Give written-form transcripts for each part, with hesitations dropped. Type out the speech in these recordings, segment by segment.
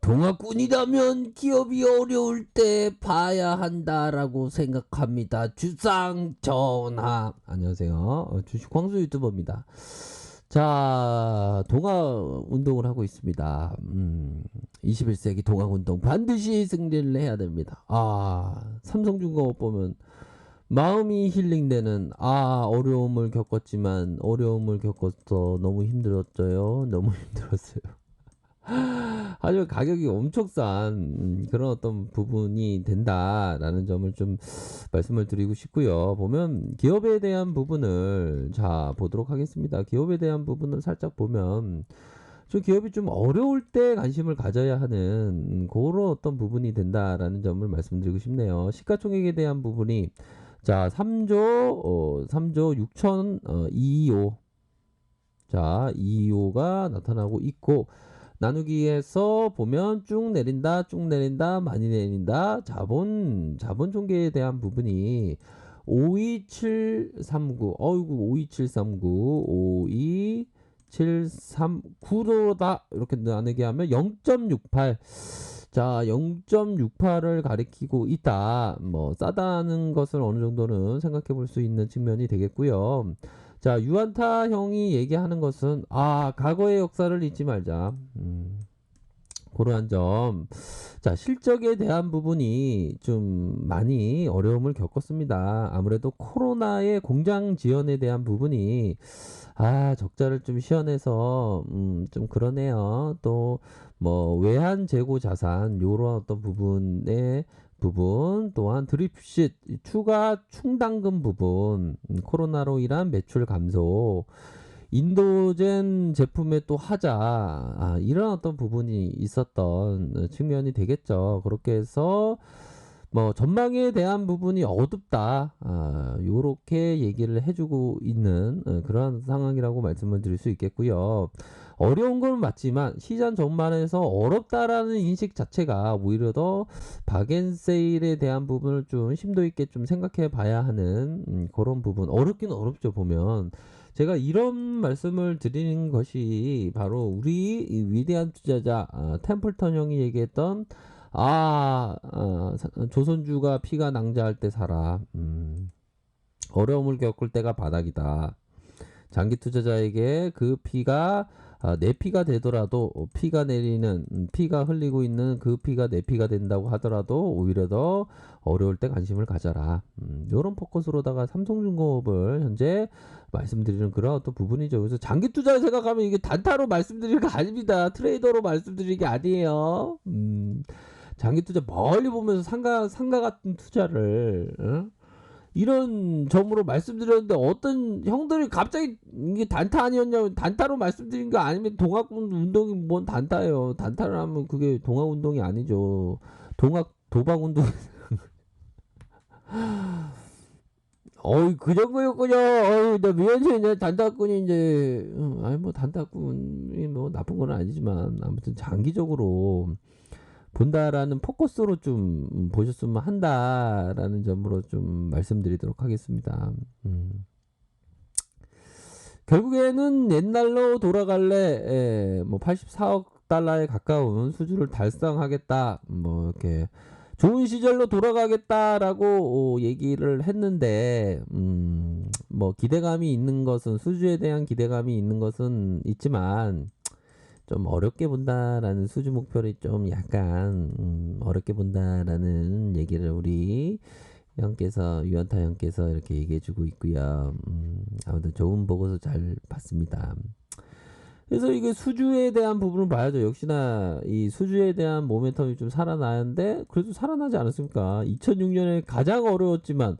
동학군이라면 기업이 어려울 때 봐야 한다라고 생각합니다. 주상전하. 안녕하세요. 주식 광수 유튜버입니다. 자, 동학운동을 하고 있습니다. 21세기 동학운동 반드시 승리를 해야 됩니다. 삼성중공업 보면 마음이 힐링되는, 어려움을 겪었지만 어려움을 겪어서 너무 힘들었어요. 너무 힘들었어요. 하지만 가격이 엄청 싼 그런 어떤 부분이 된다라는 점을 좀 말씀을 드리고 싶고요. 보면 기업에 대한 부분을 보도록 하겠습니다. 기업에 대한 부분을 살짝 보면 좀 기업이 좀 어려울 때 관심을 가져야 하는 그런 어떤 부분이 된다라는 점을 말씀드리고 싶네요. 시가총액에 대한 부분이 3조 6천 225 225가 나타나고 있고, 나누기에서 보면 쭉 내린다 많이 내린다. 자본 총계에 대한 부분이 52739 52739다 이렇게 나누게 하면 0.68. 0.68을 가리키고 있다. 뭐 싸다는 것을 어느 정도는 생각해 볼 수 있는 측면이 되겠고요. 유한타 형이 얘기하는 것은 과거의 역사를 잊지 말자. 그러한 점. 실적에 대한 부분이 좀 많이 어려움을 겪었습니다. 아무래도 코로나의 공장 지연에 대한 부분이 적자를 좀 시현해서 좀 그러네요. 또 뭐 외환 재고 자산 요런 어떤 부분 또한 드립쉿 추가 충당금 부분, 코로나로 인한 매출 감소, 인도젠 제품의 또 하자, 이런 어떤 부분이 있었던 측면이 되겠죠. 그렇게 해서 뭐 전망에 대한 부분이 어둡다, 요렇게 얘기를 해주고 있는 그런 상황이라고 말씀을 드릴 수 있겠고요. 어려운 건 맞지만 시장 전반에서 어렵다라는 인식 자체가 오히려 더 박앤세일에 대한 부분을 좀 심도 있게 좀 생각해 봐야 하는 그런 부분. 어렵긴 어렵죠. 보면 제가 이런 말씀을 드리는 것이 바로 우리 이 위대한 투자자 템플턴 형이 얘기했던 조선주가 피가 낭자할 때 사라. 어려움을 겪을 때가 바닥이다. 장기 투자자에게 그 피가 내 피가 되더라도 피가 흘리고 있는 그 피가 내 피가 된다고 하더라도 오히려 더 어려울 때 관심을 가져라. 이런 포커스로다가 삼성중공업을 현재 말씀드리는 그런 어떤 부분이죠. 그래서 장기 투자를 생각하면 이게 단타로 말씀드리는 게 아닙니다. 트레이더로 말씀드리는 게 아니에요. 장기 투자 멀리 보면서 상가 같은 투자를 이런 점으로 말씀드렸는데 어떤 형들이 갑자기 이게 단타 아니었냐고 단타로 말씀드린 거 아니면 동학운동이 뭔 단타예요. 단타를 하면 그게 동학운동이 아니죠. 도박운동. 그 정도였군요. 나 미연씨 이제 단타꾼이 이제 뭐 단타꾼이 뭐 나쁜 건 아니지만 아무튼 장기적으로 본다라는 포커스로 좀 보셨으면 한다라는 점으로 좀 말씀드리도록 하겠습니다. 결국에는 옛날로 돌아갈래, 뭐 84억 달러에 가까운 수준을 달성하겠다, 뭐 이렇게 좋은 시절로 돌아가겠다라고 얘기를 했는데, 뭐 기대감이 있는 것은, 수주에 대한 기대감이 있는 것은 있지만 좀 어렵게 본다라는 수주 목표를 좀 약간 어렵게 본다라는 얘기를 우리 형께서, 유한타 형께서 이렇게 얘기해주고 있고요. 아무튼 좋은 보고서 잘 봤습니다. 그래서 이게 수주에 대한 부분을 봐야죠. 역시나 이 수주에 대한 모멘텀이 좀 살아나는데 그래도 살아나지 않았습니까? 2006년에 가장 어려웠지만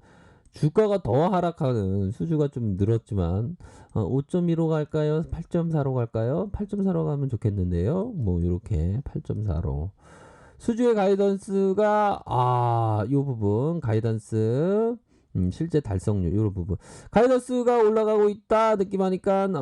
주가가 더 하락하는, 수주가 좀 늘었지만 5.15 갈까요? 8.4로 갈까요? 8.4로 가면 좋겠는데요. 뭐 이렇게 8.4로 수주의 가이던스가 요 부분 가이던스, 실제 달성률 요 부분 가이던스가 올라가고 있다 느낌하니까 이거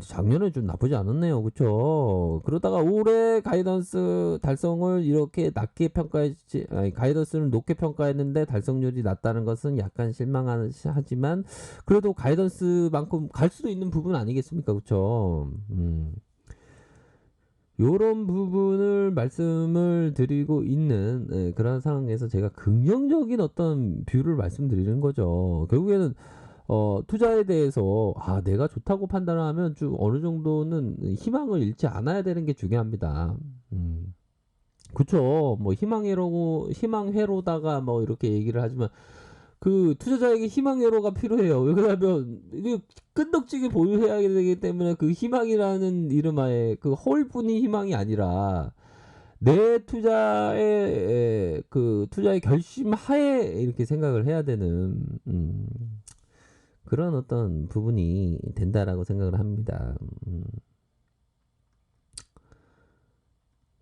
작년에 좀 나쁘지 않았네요. 그쵸? 그러다가 올해 가이던스 달성을 이렇게 낮게 평가했지, 가이던스를 높게 평가했는데 달성률이 낮다는 것은 약간 실망하지만 그래도 가이던스만큼 갈 수도 있는 부분 아니겠습니까? 그쵸? 요런 부분을 말씀을 드리고 있는 그런 상황에서 제가 긍정적인 어떤 뷰를 말씀드리는 거죠. 결국에는 투자에 대해서 내가 좋다고 판단을 하면 좀 어느 정도는 희망을 잃지 않아야 되는 게 중요합니다. 그쵸. 뭐 희망회로다가 뭐 이렇게 얘기를 하지만 그 투자자에게 희망회로가 필요해요. 왜냐하면 이게 끈덕지게 보유해야 되기 때문에 그 희망이라는 이름하에 그 허울뿐인 희망이 아니라 내 투자의 그 투자의 결심하에 이렇게 생각을 해야 되는 그런 어떤 부분이 된다라고 생각을 합니다.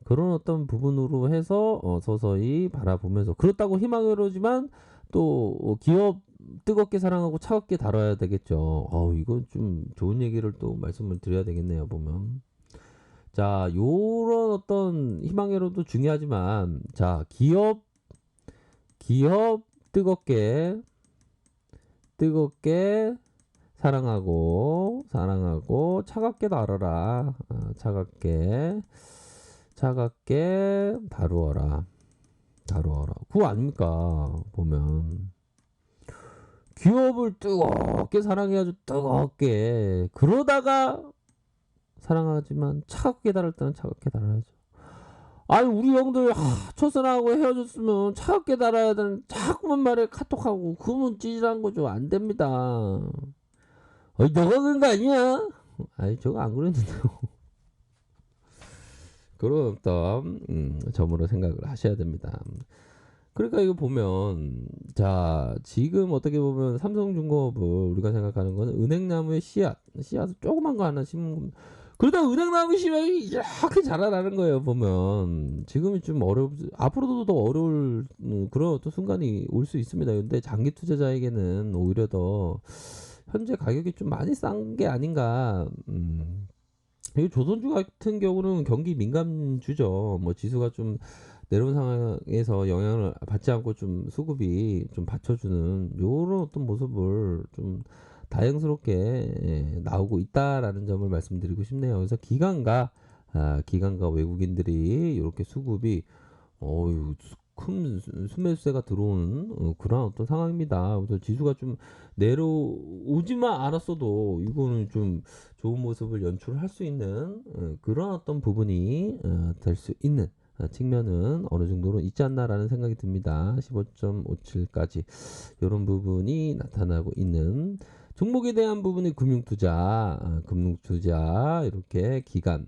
그런 어떤 부분으로 해서 서서히 바라보면서 그렇다고 희망으로지만 또 기업 뜨겁게 사랑하고 차갑게 다뤄야 되겠죠. 이건 좀 좋은 얘기를 또 말씀을 드려야 되겠네요, 보면. 자, 요런 어떤 희망회로도 중요하지만, 자, 기업 뜨겁게 사랑하고 차갑게 다뤄라. 차갑게 다루어라. 그거 아닙니까? 보면 기업을 뜨겁게 사랑해야죠. 뜨겁게. 그러다가 사랑하지만 차갑게 다룰 때는 차갑게 다뤄야죠. 아니 우리 형들 첫사랑하고 헤어졌으면 차갑게 달아야 되는 자꾸만 말에 카톡하고 그러면 찌질한 거죠. 안 됩니다. 너가 그런 거 아니야? 아니 저거 안 그랬는데요. 그런 어떤 점으로 생각을 하셔야 됩니다. 그러니까 이거 보면 자 지금 어떻게 보면 삼성중공업을 우리가 생각하는 거는 은행나무의 씨앗 조그만 거 하나 심은 겁니다. 그러다 은행나무 씨앗이 이렇게 자라나는 거예요. 보면 지금이 좀 앞으로도 더 어려울 그런 어떤 순간이 올 수 있습니다. 근데 장기 투자자에게는 오히려 더 현재 가격이 좀 많이 싼 게 아닌가. 이 조선주 같은 경우는 경기 민감주죠. 뭐 지수가 좀 내려온 상황에서 영향을 받지 않고 좀 수급이 좀 받쳐주는 요런 어떤 모습을 좀 다행스럽게 나오고 있다라는 점을 말씀드리고 싶네요. 그래서 기관과 외국인들이 이렇게 수급이 큰 순매수세가 들어오는 그런 어떤 상황입니다. 그래서 지수가 좀 내려오지만 않았어도 이거는 좀 좋은 모습을 연출할 수 있는 그런 어떤 부분이 될 수 있는 측면은 어느 정도로 있지 않나라는 생각이 듭니다. 15.57까지 이런 부분이 나타나고 있는 종목에 대한 부분이 금융투자 이렇게 기관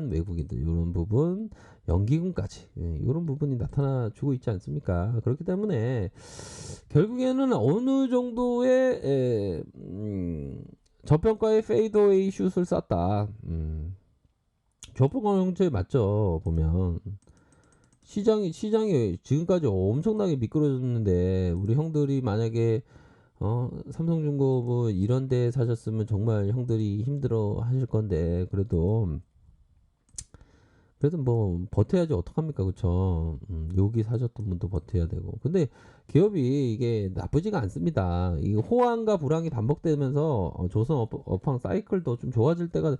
외국인들 이런 부분 연기금까지 이런 부분이 나타나주고 있지 않습니까? 그렇기 때문에 결국에는 어느 정도의 저평가의 페이드웨이 슛을 쐈다. 저평가 형태 맞죠? 보면 시장이 지금까지 엄청나게 미끄러졌는데 우리 형들이 만약에 삼성중공업은 이런 데 사셨으면 정말 형들이 힘들어 하실 건데 그래도 뭐 버텨야지 어떡합니까 그쵸. 여기 사셨던 분도 버텨야 되고 근데 기업이 이게 나쁘지가 않습니다. 이 호황과 불황이 반복되면서 조선 업황 사이클도 좀 좋아질 때가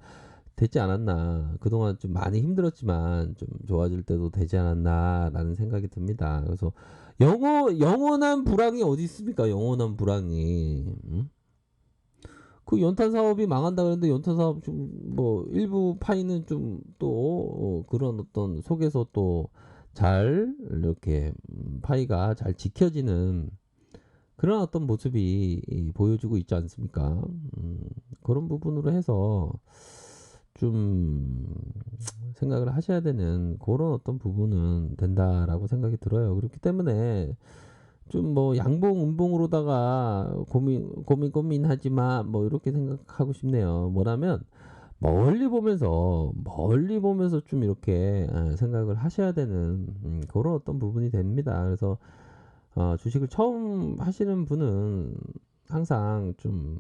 되지 않았나. 그동안 좀 많이 힘들었지만 좀 좋아질 때도 되지 않았나 라는 생각이 듭니다. 그래서 영원한 불황이 어디 있습니까? 영원한 불황이. 그 연탄 사업이 망한다 그랬는데 연탄 사업 좀 뭐 일부 파이는 좀 또 그런 어떤 속에서 또 잘 이렇게 파이가 잘 지켜지는 그런 어떤 모습이 보여주고 있지 않습니까? 그런 부분으로 해서 좀 생각을 하셔야 되는 그런 어떤 부분은 된다라고 생각이 들어요. 그렇기 때문에 좀 뭐 양봉 음봉으로다가 고민하지 마 뭐 이렇게 생각하고 싶네요. 뭐라면 멀리 보면서 좀 이렇게 생각을 하셔야 되는 그런 어떤 부분이 됩니다. 그래서 주식을 처음 하시는 분은 항상 좀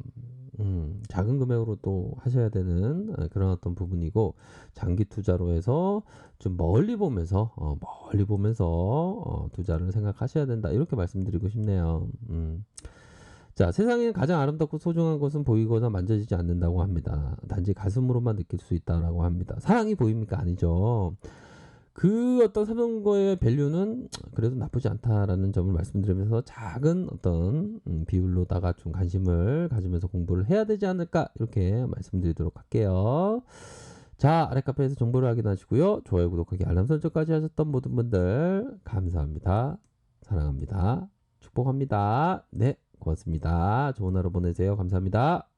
작은 금액으로 또 하셔야 되는 그런 어떤 부분이고 장기 투자로 해서 좀 멀리 보면서 투자를 생각하셔야 된다 이렇게 말씀드리고 싶네요. 자, 세상에 가장 아름답고 소중한 것은 보이거나 만져지지 않는다고 합니다. 단지 가슴으로만 느낄 수 있다라고 합니다. 사랑이 보입니까? 아니죠. 그 어떤 삼성거의 밸류는 그래도 나쁘지 않다라는 점을 말씀드리면서 작은 어떤 비율로다가 좀 관심을 가지면서 공부를 해야 되지 않을까 이렇게 말씀드리도록 할게요. 자, 아래 카페에서 정보를 확인하시고요. 좋아요, 구독하기, 알람 설정까지 하셨던 모든 분들 감사합니다. 사랑합니다. 축복합니다. 네, 고맙습니다. 좋은 하루 보내세요. 감사합니다.